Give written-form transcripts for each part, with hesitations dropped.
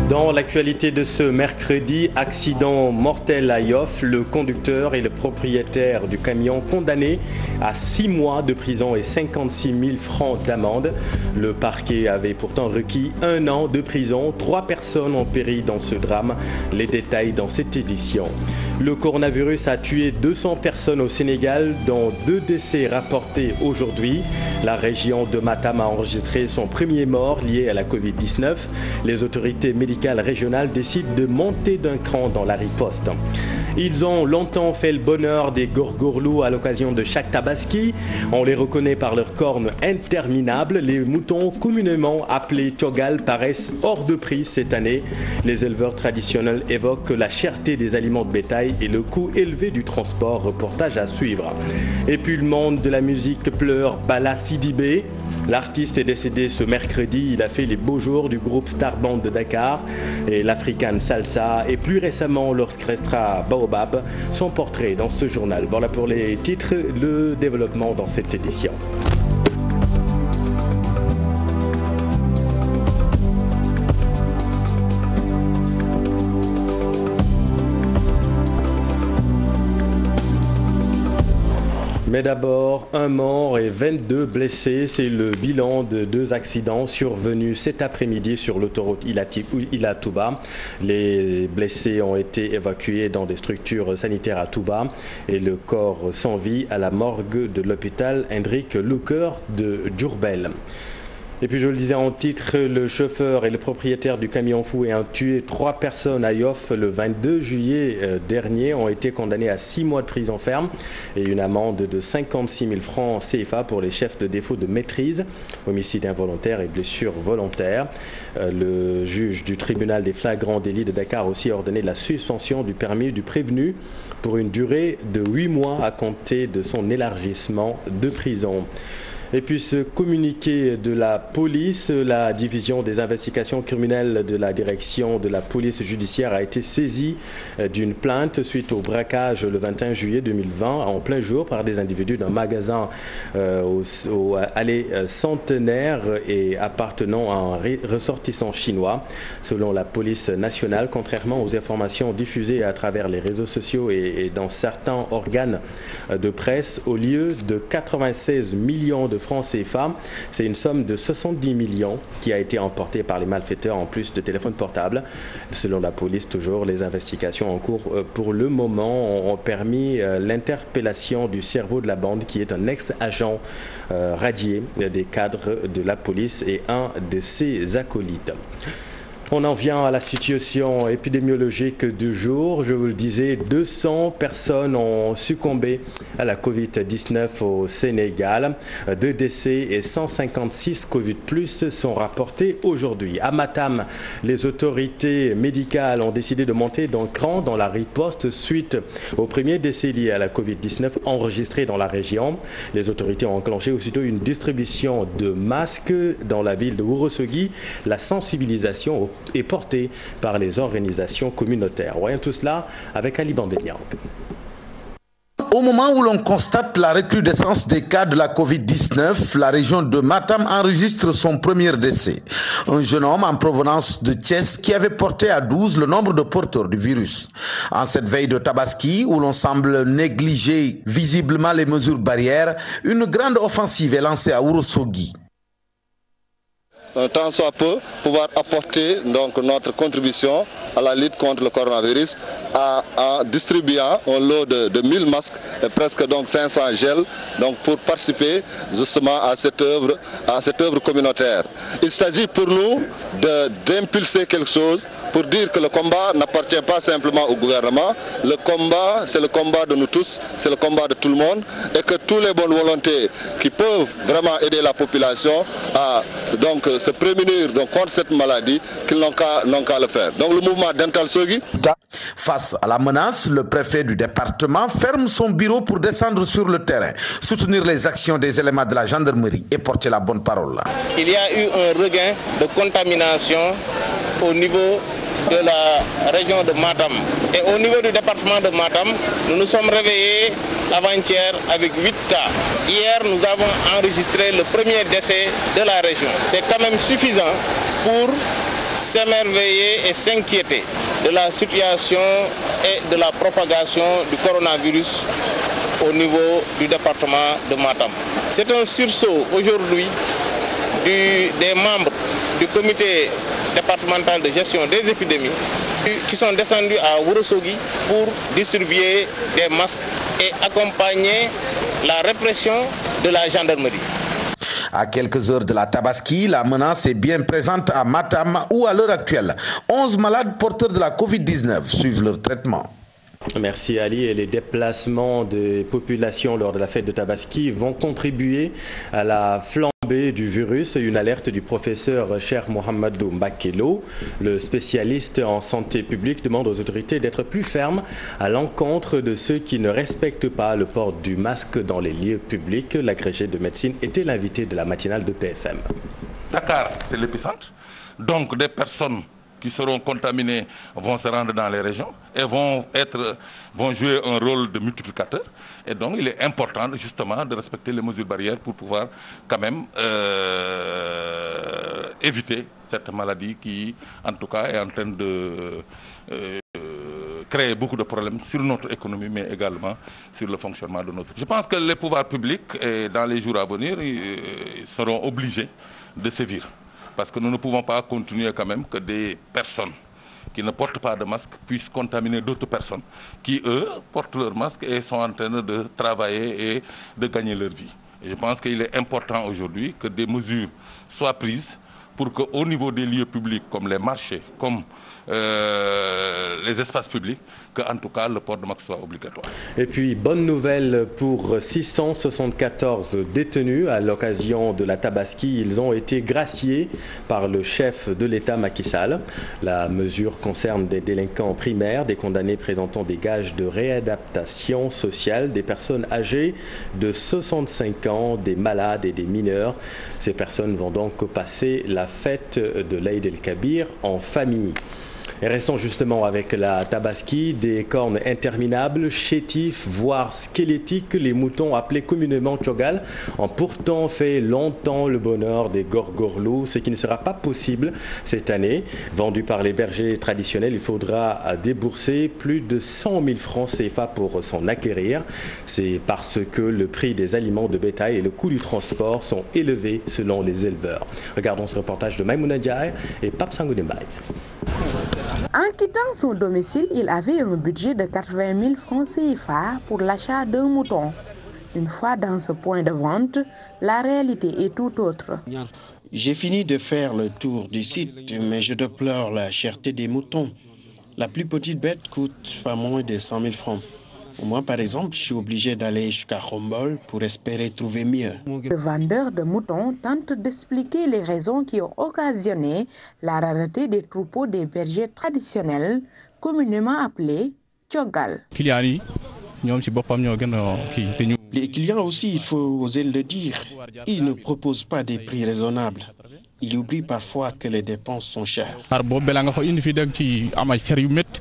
Dans l'actualité de ce mercredi, accident mortel à Yoff, le conducteur et le propriétaire du camion condamnés à 6 mois de prison et 56 000 francs d'amende. Le parquet avait pourtant requis 1 an de prison. 3 personnes ont péri dans ce drame. Les détails dans cette édition. Le coronavirus a tué 200 personnes au Sénégal, dont 2 décès rapportés aujourd'hui. La région de Matam a enregistré son premier mort lié à la Covid-19. Les autorités médicales régionales décident de monter d'un cran dans la riposte. Ils ont longtemps fait le bonheur des gorgorlous à l'occasion de chaque tabaski. On les reconnaît par leurs cornes interminables. Les moutons communément appelés tiogal paraissent hors de prix cette année. Les éleveurs traditionnels évoquent la cherté des aliments de bétail et le coût élevé du transport. Reportage à suivre. Et puis le monde de la musique pleure Bala Sidibé. L'artiste est décédé ce mercredi. Il a fait les beaux jours du groupe Star Band de Dakar et l'African Salsa et plus récemment l'orchestra Baobab. Son portrait dans ce journal. Voilà pour les titres, le développement dans cette édition. Mais d'abord, 1 mort et 22 blessés. C'est le bilan de 2 accidents survenus cet après-midi sur l'autoroute Ila Touba. Les blessés ont été évacués dans des structures sanitaires à Touba et le corps sans vie à la morgue de l'hôpital Hendrik Lucker de Diourbel. Et puis je le disais en titre, le chauffeur et le propriétaire du camion fou ayant tué 3 personnes à Yoff le 22 juillet dernier ont été condamnés à 6 mois de prison ferme et une amende de 56 000 francs CFA pour les chefs de défaut de maîtrise, homicide involontaire et blessure volontaire. Le juge du tribunal des flagrants délits de Dakar a aussi ordonné la suspension du permis du prévenu pour une durée de 8 mois à compter de son élargissement de prison. Et puis ce communiqué de la police, la division des investigations criminelles de la direction de la police judiciaire a été saisie d'une plainte suite au braquage le 21 juillet 2020 en plein jour par des individus d'un magasin au allée Centenaire et appartenant à un ressortissant chinois. Selon la police nationale, contrairement aux informations diffusées à travers les réseaux sociaux et dans certains organes de presse, au lieu de 96 millions de francs CFA, c'est une somme de 70 millions qui a été emportée par les malfaiteurs en plus de téléphones portables. Selon la police, toujours, les investigations en cours pour le moment ont permis l'interpellation du cerveau de la bande qui est un ex-agent radié des cadres de la police et un de ses acolytes. On en vient à la situation épidémiologique du jour. Je vous le disais, 200 personnes ont succombé à la Covid-19 au Sénégal. 2 décès et 156 Covid+ sont rapportés aujourd'hui. À Matam, les autorités médicales ont décidé de monter d'un cran dans la riposte suite au premier décès lié à la Covid-19 enregistré dans la région. Les autorités ont enclenché aussitôt une distribution de masques dans la ville de Ourossogui. La sensibilisation est portée par les organisations communautaires. Voyons tout cela avec Ali Bandelian. Au moment où l'on constate la recrudescence des cas de la Covid-19, la région de Matam enregistre son premier décès. Un jeune homme en provenance de Thiès qui avait porté à 12 le nombre de porteurs du virus. En cette veille de Tabaski, où l'on semble négliger visiblement les mesures barrières, une grande offensive est lancée à Ourossogui. Tant soit peu, pouvoir apporter donc notre contribution à la lutte contre le coronavirus en distribuant un lot de 1000 masques et presque donc 500 gels donc pour participer justement à cette œuvre communautaire. Il s'agit pour nous d'impulser quelque chose pour dire que le combat n'appartient pas simplement au gouvernement. Le combat, c'est le combat de nous tous, c'est le combat de tout le monde et que tous les bonnes volontés qui peuvent vraiment aider la population à donc se prémunir donc, contre cette maladie, qu'ils n'ont qu'à le faire. Donc le mouvement Dental Sogui. Face à la menace, le préfet du département ferme son bureau pour descendre sur le terrain, soutenir les actions des éléments de la gendarmerie et porter la bonne parole. Il y a eu un regain de contamination au niveau de la région de Matam. Et au niveau du département de Matam, nous nous sommes réveillés avant-hier avec 8 cas. Hier, nous avons enregistré le premier décès de la région. C'est quand même suffisant pour s'émerveiller et s'inquiéter de la situation et de la propagation du coronavirus au niveau du département de Matam. C'est un sursaut aujourd'hui des membres du comité départemental de gestion des épidémies qui sont descendus à Ourossogui pour distribuer des masques et accompagner la répression de la gendarmerie. À quelques heures de la Tabaski, la menace est bien présente à Matam où à l'heure actuelle, 11 malades porteurs de la Covid-19 suivent leur traitement. Merci Ali. Et les déplacements des populations lors de la fête de Tabaski vont contribuer à la flambée du virus. Une alerte du professeur Cheikh Mohamedou Mbakelo, le spécialiste en santé publique, demande aux autorités d'être plus fermes à l'encontre de ceux qui ne respectent pas le port du masque dans les lieux publics. L'agrégé de médecine était l'invité de la matinale de TFM. Dakar, c'est l'épicentre. Donc des personnes qui seront contaminés vont se rendre dans les régions et vont jouer un rôle de multiplicateur. Et donc, il est important justement de respecter les mesures barrières pour pouvoir quand même éviter cette maladie qui, en tout cas, est en train de créer beaucoup de problèmes sur notre économie, mais également sur le fonctionnement de notre... Je pense que les pouvoirs publics, dans les jours à venir, seront obligés de sévir. Parce que nous ne pouvons pas continuer quand même que des personnes qui ne portent pas de masque puissent contaminer d'autres personnes qui, eux, portent leur masque et sont en train de travailler et de gagner leur vie. Et je pense qu'il est important aujourd'hui que des mesures soient prises pour qu'au niveau des lieux publics, comme les marchés, comme les espaces publics, qu'en tout cas le port de masque soit obligatoire. Et puis, bonne nouvelle pour 674 détenus à l'occasion de la Tabaski. Ils ont été graciés par le chef de l'État Macky Sall. La mesure concerne des délinquants primaires, des condamnés présentant des gages de réadaptation sociale, des personnes âgées de 65 ans, des malades et des mineurs. Ces personnes vont donc passer la fête de l'Aïd el-Kabir en famille. Et restons justement avec la Tabaski, des cornes interminables, chétifs, voire squelettiques. Les moutons appelés communément tchogal ont pourtant fait longtemps le bonheur des gorgorlous, ce qui ne sera pas possible cette année. Vendu par les bergers traditionnels, il faudra débourser plus de 100 000 francs CFA pour s'en acquérir. C'est parce que le prix des aliments de bétail et le coût du transport sont élevés selon les éleveurs. Regardons ce reportage de Maïmouna Ndiaye et Pape Sangoune Mbaye. En quittant son domicile, il avait un budget de 80 000 francs CFA pour l'achat d'un mouton. Une fois dans ce point de vente, la réalité est tout autre. J'ai fini de faire le tour du site, mais je déplore la cherté des moutons. La plus petite bête coûte pas moins de 100 000 francs. Moi, par exemple, je suis obligé d'aller jusqu'à Khombol pour espérer trouver mieux. Le vendeur de moutons tente d'expliquer les raisons qui ont occasionné la rareté des troupeaux des bergers traditionnels, communément appelés tchogal. Les clients aussi, il faut oser le dire, ils ne proposent pas des prix raisonnables. Il oublie parfois que les dépenses sont chères.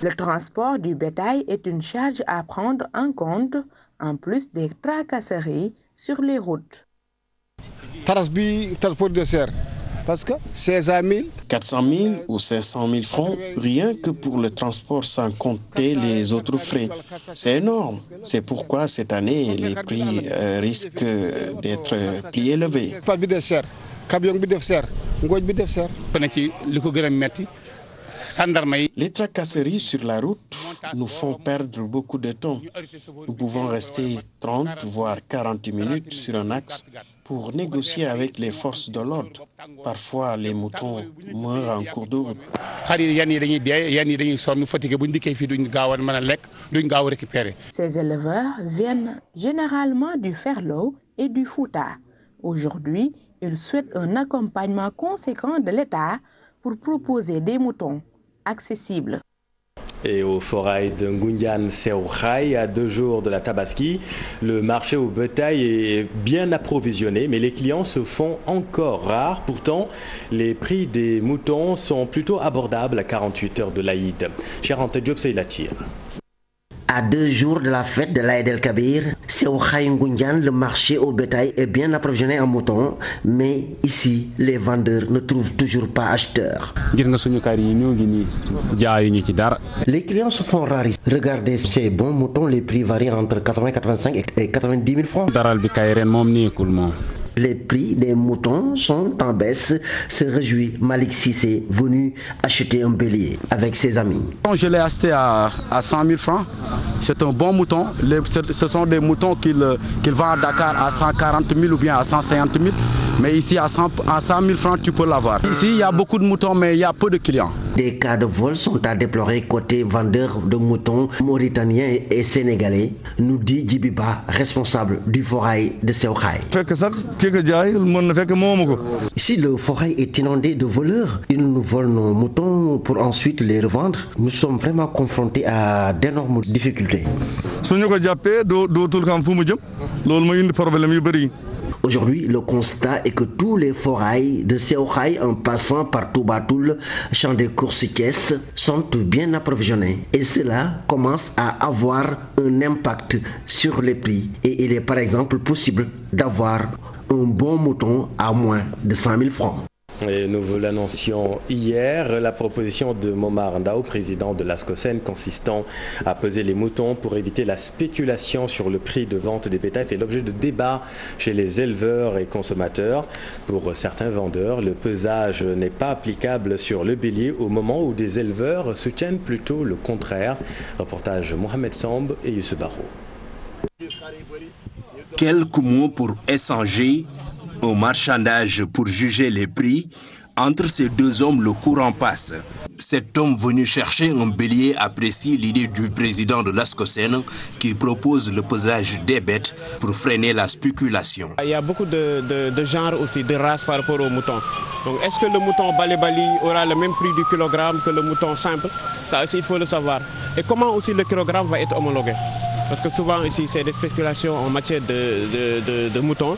Le transport du bétail est une charge à prendre en compte, en plus des tracasseries sur les routes. 400 000 ou 500 000 francs, rien que pour le transport sans compter les autres frais. C'est énorme. C'est pourquoi cette année, les prix risquent d'être plus élevés. Les tracasseries sur la route nous font perdre beaucoup de temps. Nous pouvons rester 30 voire 40 minutes sur un axe pour négocier avec les forces de l'ordre. Parfois, les moutons meurent en cours de route. Ces éleveurs viennent généralement du Ferlo et du Fouta. Aujourd'hui, ils souhaitent un accompagnement conséquent de l'État pour proposer des moutons accessibles. Et au forêt de Ngoundiane Seoukhai, à 2 jours de la Tabaski, le marché au bétail est bien approvisionné, mais les clients se font encore rares. Pourtant, les prix des moutons sont plutôt abordables à 48 heures de l'Aïd. Cher Ante Diop, c'est la tire. À 2 jours de la fête de l'Aïd el-Kabir, C'est au Khaïngoundian, le marché au bétail est bien approvisionné en moutons, mais ici, les vendeurs ne trouvent toujours pas acheteurs. Les clients se font rares. Regardez ces bons moutons, les prix varient entre 80, 85 et 90 000 francs. Les prix des moutons sont en baisse, se réjouit Malik Sissé, venu acheter un bélier avec ses amis. Je l'ai acheté à 100 000 francs. C'est un bon mouton. Ce sont des moutons qu'il vend à Dakar à 140 000 ou bien à 150 000. Mais ici, à 100 000 francs, tu peux l'avoir. Ici, il y a beaucoup de moutons, mais il y a peu de clients. Des cas de vol sont à déplorer côté vendeurs de moutons mauritaniens et sénégalais, nous dit Djibiba, responsable du forail de Seokhai. Ici, le forail est inondé de voleurs. Ils nous volent nos moutons pour ensuite les revendre. Nous sommes vraiment confrontés à d'énormes difficultés. Aujourd'hui, le constat est que tous les forails de Seokhai en passant par Toubatoul, champ des courses caisses, sont bien approvisionnés. Et cela commence à avoir un impact sur les prix. Et il est par exemple possible d'avoir un bon mouton à moins de 100 000 francs. Et nous vous l'annoncions hier, la proposition de Momar Ndao, président de l'ASCOSEN, consistant à peser les moutons pour éviter la spéculation sur le prix de vente des bétails, fait l'objet de débats chez les éleveurs et consommateurs. Pour certains vendeurs, le pesage n'est pas applicable sur le bélier au moment où des éleveurs soutiennent plutôt le contraire. Reportage Mohamed Samb et Youssef Barro. Quelques mots pour échanger, un marchandage pour juger les prix. Entre ces deux hommes, le courant passe. Cet homme venu chercher un bélier apprécie l'idée du président de l'ASCOSEN qui propose le pesage des bêtes pour freiner la spéculation. Il y a beaucoup de genres aussi, de races par rapport au mouton. Donc est-ce que le mouton Bali aura le même prix du kilogramme que le mouton simple? Ça aussi, il faut le savoir. Et comment aussi le kilogramme va être homologué? Parce que souvent ici, c'est des spéculations en matière de moutons.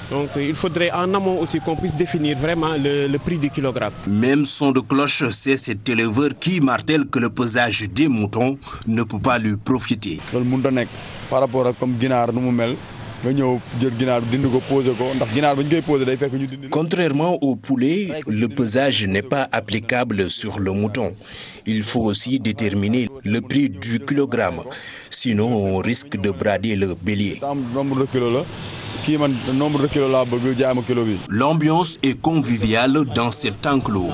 Donc il faudrait en amont aussi qu'on puisse définir vraiment le prix du kilogramme. Même son de cloche, c'est cet éleveur qui martèle que le pesage des moutons ne peut pas lui profiter. Par rapport à comme Guinard, nous Contrairement au poulet, le pesage n'est pas applicable sur le mouton. Il faut aussi déterminer le prix du kilogramme. Sinon, on risque de brader le bélier. L'ambiance est conviviale dans cet enclos.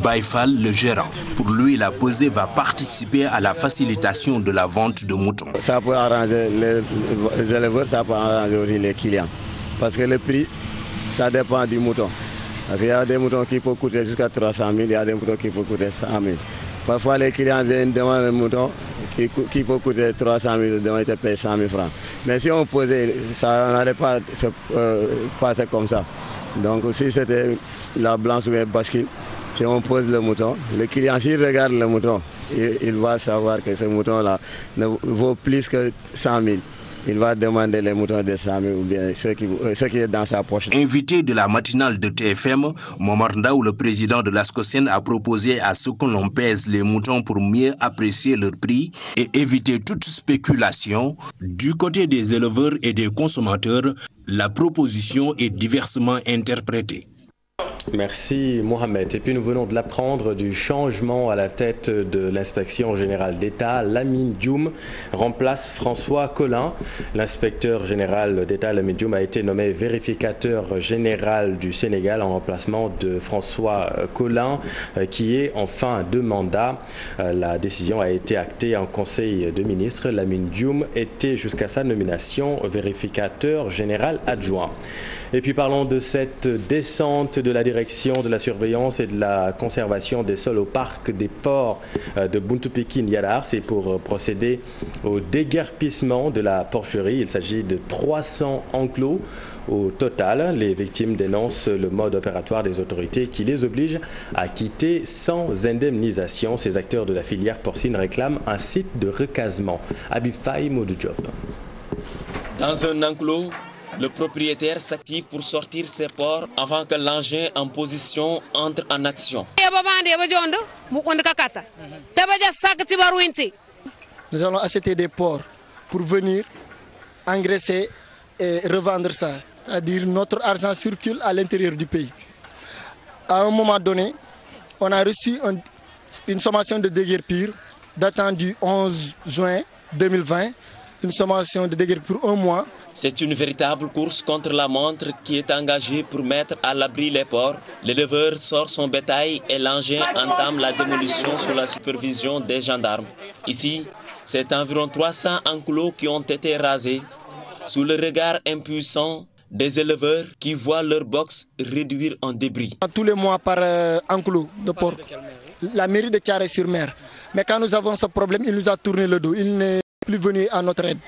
Baïfal, le gérant. Pour lui, la pesée va participer à la facilitation de la vente de moutons. Ça peut arranger les éleveurs, ça peut arranger aussi les clients. Parce que le prix, ça dépend du mouton. Parce qu'il y a des moutons qui peuvent coûter jusqu'à 300 000, il y a des moutons qui peuvent coûter 100 000. Parfois, les clients viennent demander un mouton qui peut coûter 300 000, ils te payent 100 000 francs. Mais si on posait, ça n'allait pas se passer comme ça. Donc, si c'était la blanche ou la bascule, si on pose le mouton, le client, s'il regarde le mouton, il va savoir que ce mouton-là ne vaut plus que 100 000. Il va demander les moutons de 100 000 ou bien ce qui est dans sa poche. Invité de la matinale de TFM, Momar Ndao, le président de l'ASCOSEN, a proposé à ce que l'on pèse les moutons pour mieux apprécier leur prix et éviter toute spéculation. Du côté des éleveurs et des consommateurs, la proposition est diversement interprétée. Merci Mohamed. Et puis nous venons de l'apprendre du changement à la tête de l'inspection générale d'État. Lamine Dioum remplace François Collin. L'inspecteur général d'État Lamine Dioum a été nommé vérificateur général du Sénégal en remplacement de François Collin qui est en fin de mandat. La décision a été actée en Conseil de ministres. Lamine Dioum était jusqu'à sa nomination vérificateur général adjoint. Et puis parlons de cette descente de la direction de la surveillance et de la conservation des sols au parc des ports de Buntu Pekin Yadar. C'est pour procéder au déguerpissement de la porcherie. Il s'agit de 300 enclos au total. Les victimes dénoncent le mode opératoire des autorités qui les oblige à quitter sans indemnisation. Ces acteurs de la filière porcine réclament un site de recasement. Habib Faye, mot de job. Dans un enclos, le propriétaire s'active pour sortir ses porcs avant que l'engin en position entre en action. Nous allons acheter des porcs pour venir engraisser et revendre ça. C'est-à-dire notre argent circule à l'intérieur du pays. À un moment donné, on a reçu une sommation de déguerpir datant du 11 juin 2020, une sommation de déguerpir pour 1 mois. C'est une véritable course contre la montre qui est engagée pour mettre à l'abri les porcs. L'éleveur sort son bétail et l'engin entame la démolition sous la supervision des gendarmes. Ici, c'est environ 300 enclos qui ont été rasés sous le regard impuissant des éleveurs qui voient leur box réduire en débris. Tous les mois par enclos de porc, la mairie de Thiaroye-sur-Mer. Mais quand nous avons ce problème, il nous a tourné le dos. Il n'est plus venu à notre aide.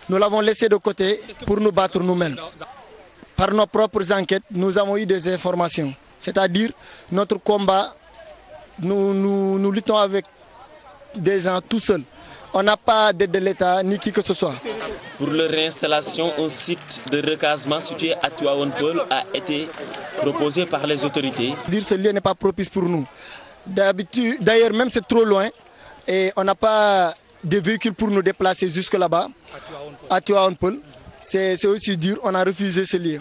Nous l'avons laissé de côté pour nous battre nous-mêmes. Par nos propres enquêtes, nous avons eu des informations. C'est-à-dire, notre combat, nous luttons avec des gens tout seuls. On n'a pas d'aide de l'État ni qui que ce soit. Pour leur réinstallation, un site de recasement situé à Tivaouane Peulh a été proposé par les autorités. Ce lieu n'est pas propice pour nous. D'ailleurs, même c'est trop loin et on n'a pas de véhicules pour nous déplacer jusque là-bas, à Tivaouane Peulh. C'est aussi dur, on a refusé ce lieu.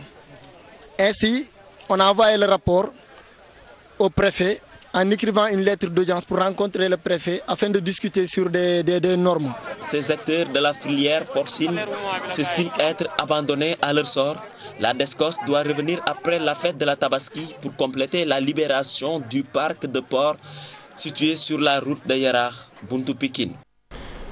Ainsi, on a envoyé le rapport au préfet en écrivant une lettre d'audience pour rencontrer le préfet afin de discuter sur des normes. Ces acteurs de la filière porcine s'estiment être abandonnés à leur sort. La DSCOS doit revenir après la fête de la Tabaski pour compléter la libération du parc de porcs situé sur la route de Yaraax-Buntu-Pikine.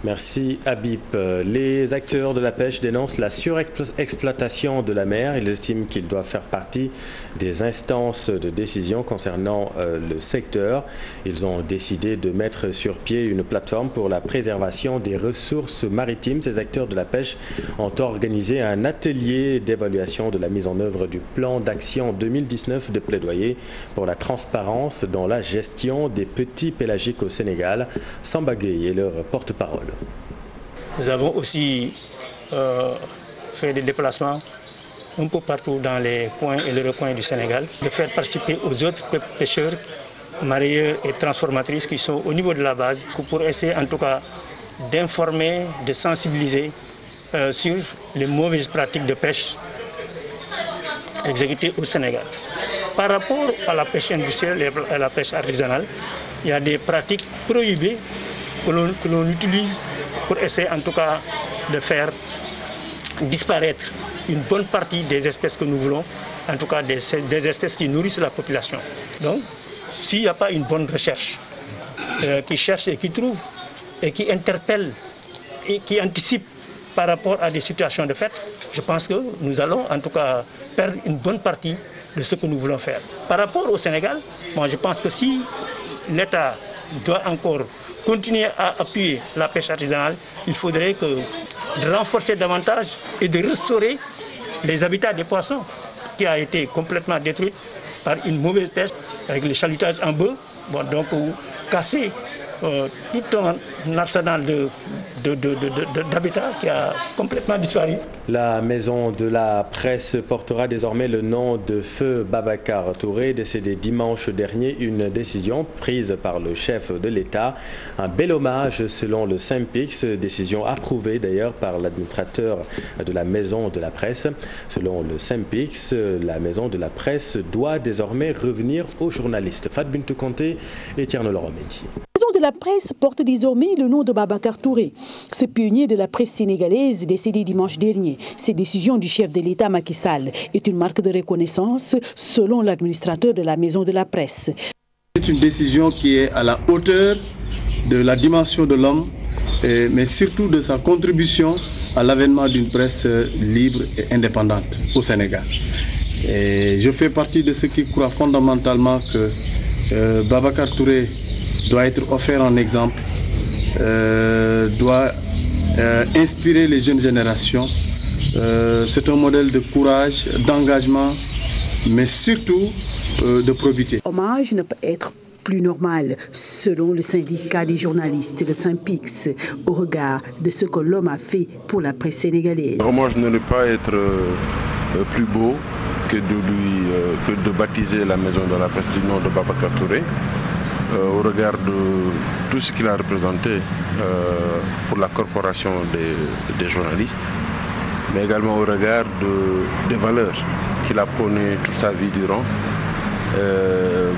Merci Habib. Les acteurs de la pêche dénoncent la surexploitation de la mer. Ils estiment qu'ils doivent faire partie des instances de décision concernant le secteur. Ils ont décidé de mettre sur pied une plateforme pour la préservation des ressources maritimes. Ces acteurs de la pêche ont organisé un atelier d'évaluation de la mise en œuvre du plan d'action 2019 de plaidoyer pour la transparence dans la gestion des petits pélagiques au Sénégal. Samba Gueye est leur porte-parole. Nous avons aussi fait des déplacements un peu partout dans les coins et les recoins du Sénégal, de faire participer aux autres pêcheurs, mareyeurs et transformatrices qui sont au niveau de la base pour essayer en tout cas d'informer, de sensibiliser sur les mauvaises pratiques de pêche exécutées au Sénégal. Par rapport à la pêche industrielle et à la pêche artisanale, il y a des pratiques prohibées que l'on utilise pour essayer en tout cas de faire disparaître une bonne partie des espèces que nous voulons, en tout cas des espèces qui nourrissent la population. Donc, s'il n'y a pas une bonne recherche qui cherche et qui trouve et qui interpelle et qui anticipe par rapport à des situations de fait, je pense que nous allons en tout cas perdre une bonne partie de ce que nous voulons faire. Par rapport au Sénégal, moi je pense que si l'État doit encore continuer à appuyer la pêche artisanale, il faudrait de renforcer davantage et de restaurer les habitats des poissons qui a été complètement détruit par une mauvaise pêche avec le chalutage en bœuf. Bon, donc casser tout un arsenal d'habitats qui a complètement disparu. La maison de la presse portera désormais le nom de Feu Babacar Touré, décédé dimanche dernier. Une décision prise par le chef de l'État. Un bel hommage selon le SYNPICS, décision approuvée d'ailleurs par l'administrateur de la maison de la presse. Selon le SYNPICS, la maison de la presse doit désormais revenir aux journalistes. Fat Bintou Conté et Tierno Loromendi. De la presse porte désormais le nom de Babacar Touré. Ce pionnier de la presse sénégalaise décédé dimanche dernier. Cette décision du chef de l'État Macky Sall est une marque de reconnaissance selon l'administrateur de la maison de la presse. C'est une décision qui est à la hauteur de la dimension de l'homme, mais surtout de sa contribution à l'avènement d'une presse libre et indépendante au Sénégal. Et je fais partie de ceux qui croient fondamentalement que Babacar Touré doit être offert en exemple, doit inspirer les jeunes générations. C'est un modèle de courage, d'engagement, mais surtout de probité. Hommage ne peut être plus normal, selon le syndicat des journalistes, le SYNPICS, au regard de ce que l'homme a fait pour la presse sénégalaise. L'hommage ne peut pas être plus beau que de baptiser la maison de la presse du nom de Babacar Touré. Au regard de tout ce qu'il a représenté pour la corporation des journalistes, mais également au regard des valeurs qu'il a prônées toute sa vie durant,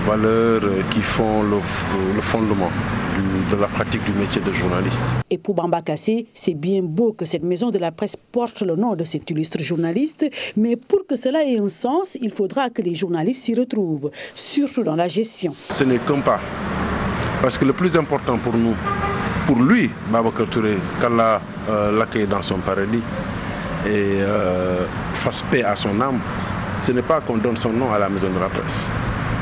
valeurs qui font le fondement de la pratique du métier de journaliste. Et pour Bamba Kassé, c'est bien beau que cette maison de la presse porte le nom de cet illustre journaliste, mais pour que cela ait un sens, il faudra que les journalistes s'y retrouvent, surtout dans la gestion. Ce n'est qu'un pas, parce que le plus important pour nous, pour lui, Babacar Touré, qu'Allah l'accueille dans son paradis et fasse paix à son âme, ce n'est pas qu'on donne son nom à la maison de la presse,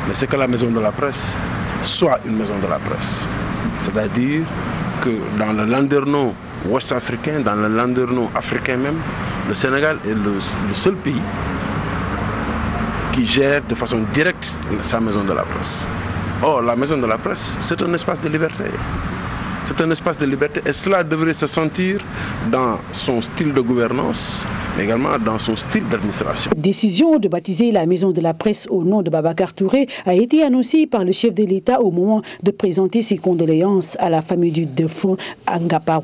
mais c'est que la maison de la presse soit une maison de la presse. C'est-à-dire que dans le landerneau ouest-africain, dans le landerneau africain même, le Sénégal est le seul pays qui gère de façon directe sa maison de la presse. Or, la maison de la presse, c'est un espace de liberté. C'est un espace de liberté et cela devrait se sentir dans son style de gouvernance, mais également dans son style d'administration. La décision de baptiser la maison de la presse au nom de Babacar Touré a été annoncée par le chef de l'État au moment de présenter ses condoléances à la famille du défunt Angaparou.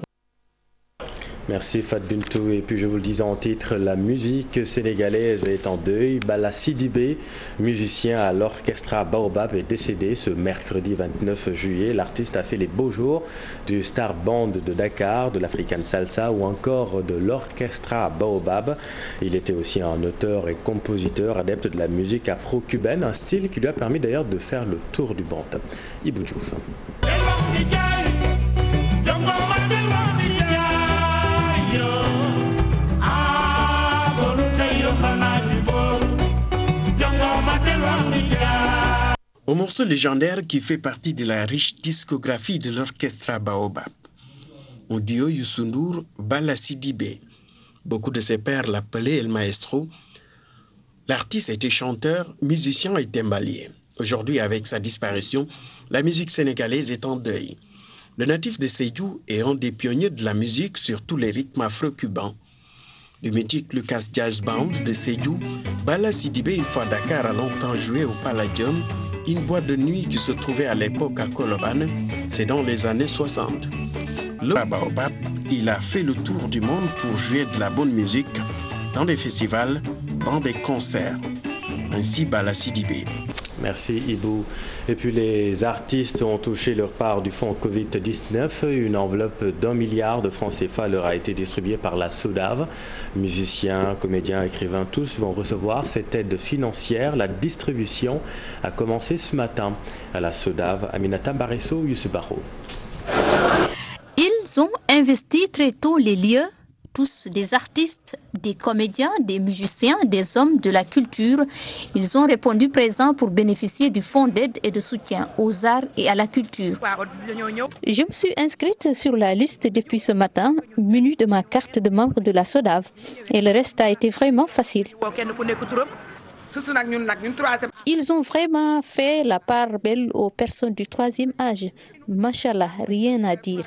Merci Fat Bintou. Et puis je vous le disais en titre, la musique sénégalaise est en deuil. Bala Sidibé, musicien à l'orchestra Baobab, est décédé ce mercredi 29 juillet. L'artiste a fait les beaux jours du Star Band de Dakar, de l'African Salsa ou encore de l'orchestra Baobab. Il était aussi un auteur et compositeur adepte de la musique afro-cubaine, un style qui lui a permis d'ailleurs de faire le tour du monde. Ibou Diouf. Un morceau légendaire qui fait partie de la riche discographie de l'orchestra Baobab. Un duo Youssou N'Dour, Bala Sidibé. Beaucoup de ses pairs l'appelaient El Maestro. L'artiste était chanteur, musicien et timbalier. Aujourd'hui, avec sa disparition, la musique sénégalaise est en deuil. Le natif de Sédhiou est un des pionniers de la musique sur tous les rythmes afro-cubains. Le mythique Lucas Jazz Band de Sédhiou, Bala Sidibé, une fois Dakar, a longtemps joué au Palladium, une boîte de nuit qui se trouvait à l'époque à Colobane, c'est dans les années 60. Le Baobab, il a fait le tour du monde pour jouer de la bonne musique dans des festivals, dans des concerts. Ainsi Bala Sidibé. Merci Ibou. Et puis les artistes ont touché leur part du fonds Covid-19. Une enveloppe d'1 milliard de francs CFA leur a été distribuée par la SODAV. Musiciens, comédiens, écrivains, tous vont recevoir cette aide financière. La distribution a commencé ce matin à la SODAV. Aminata Baresso, Youssou Baro. Ils ont investi très tôt les lieux. Tous des artistes, des comédiens, des musiciens, des hommes de la culture. Ils ont répondu présents pour bénéficier du fonds d'aide et de soutien aux arts et à la culture. Je me suis inscrite sur la liste depuis ce matin, munie de ma carte de membre de la SODAV. Et le reste a été vraiment facile. Ils ont vraiment fait la part belle aux personnes du troisième âge. Machallah, rien à dire.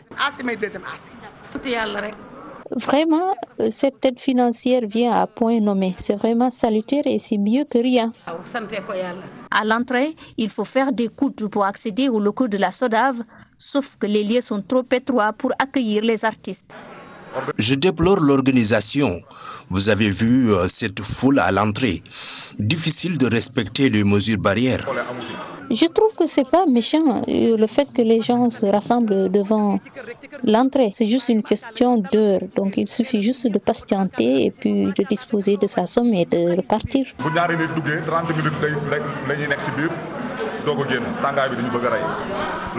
Vraiment, cette aide financière vient à point nommé. C'est vraiment salutaire et c'est mieux que rien. À l'entrée, il faut faire des écoutes pour accéder aux locaux de la SODAV, sauf que les lieux sont trop étroits pour accueillir les artistes. Je déplore l'organisation. Vous avez vu cette foule à l'entrée. Difficile de respecter les mesures barrières. Je trouve que c'est pas méchant le fait que les gens se rassemblent devant l'entrée. C'est juste une question d'heure. Donc il suffit juste de patienter et puis de disposer de sa somme et de repartir.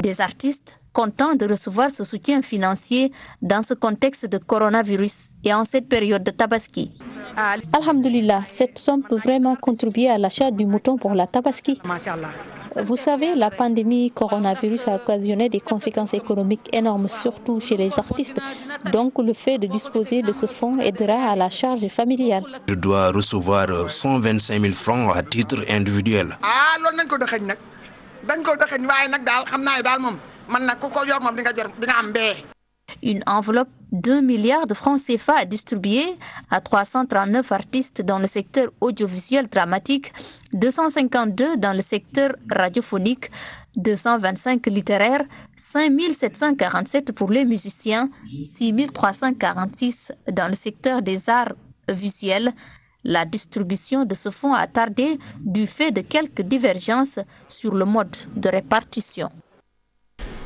Des artistes contents de recevoir ce soutien financier dans ce contexte de coronavirus et en cette période de Tabaski. Alhamdulillah, cette somme peut vraiment contribuer à l'achat du mouton pour la Tabaski. Vous savez, la pandémie coronavirus a occasionné des conséquences économiques énormes, surtout chez les artistes. Donc, le fait de disposer de ce fonds aidera à la charge familiale. Je dois recevoir 125 000 francs à titre individuel. Une enveloppe d'1 milliard de francs CFA à distribuer à 339 artistes dans le secteur audiovisuel dramatique, 252 dans le secteur radiophonique, 225 littéraires, 5 747 pour les musiciens, 6 346 dans le secteur des arts visuel. La distribution de ce fonds a tardé du fait de quelques divergences sur le mode de répartition.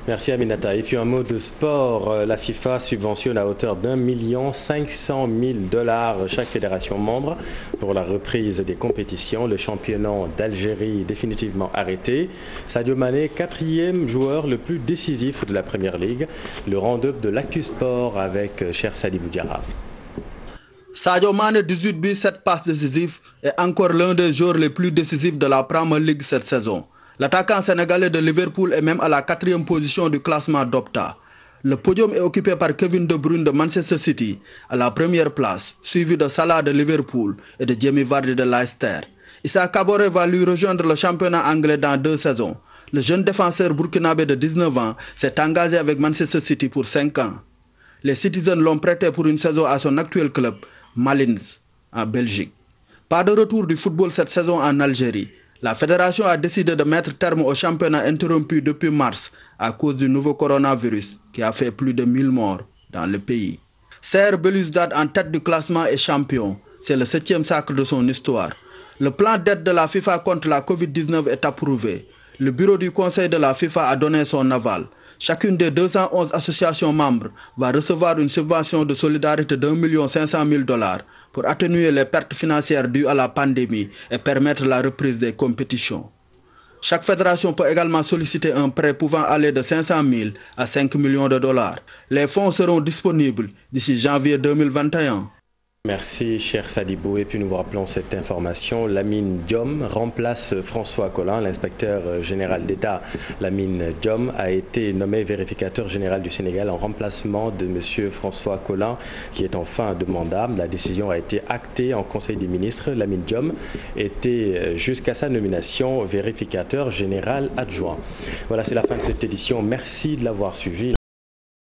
Merci Aminata. Et puis un mot de sport. La FIFA subventionne à hauteur d'1 500 000 $ chaque fédération membre pour la reprise des compétitions. Le championnat d'Algérie définitivement arrêté. Sadio Mané, 4e joueur le plus décisif de la Première Ligue. Le round-up de l'Actu Sport avec Cher Sadibou Diarra. Sadio Mané, 18 buts, 7 passes décisives, est encore l'un des joueurs les plus décisifs de la Premier League cette saison. L'attaquant sénégalais de Liverpool est même à la 4e position du classement d'Opta. Le podium est occupé par Kevin De Bruyne de Manchester City à la première place, suivi de Salah de Liverpool et de Jamie Vardy de Leicester. Issa Kaboré va lui rejoindre le championnat anglais dans 2 saisons. Le jeune défenseur burkinabé de 19 ans s'est engagé avec Manchester City pour 5 ans. Les Citizens l'ont prêté pour une saison à son actuel club, Malines, en Belgique. Pas de retour du football cette saison en Algérie. La fédération a décidé de mettre terme au championnat interrompu depuis mars à cause du nouveau coronavirus qui a fait plus de 1000 morts dans le pays. Serre Belouizdad en tête du classement est champion. C'est le 7e sacre de son histoire. Le plan d'aide de la FIFA contre la Covid-19 est approuvé. Le bureau du conseil de la FIFA a donné son aval. Chacune des 211 associations membres va recevoir une subvention de solidarité d'1 500 000 $ pour atténuer les pertes financières dues à la pandémie et permettre la reprise des compétitions. Chaque fédération peut également solliciter un prêt pouvant aller de 500 000 à 5 millions de $. Les fonds seront disponibles d'ici janvier 2021. Merci, cher Sadibou. Et puis nous vous rappelons cette information. Lamine Diom remplace François Collin. L'inspecteur général d'État, Lamine Diom, a été nommé vérificateur général du Sénégal en remplacement de M. François Collin, qui est en fin de mandat. La décision a été actée en Conseil des ministres. Lamine Diom était, jusqu'à sa nomination, vérificateur général adjoint. Voilà, c'est la fin de cette édition. Merci de l'avoir suivi.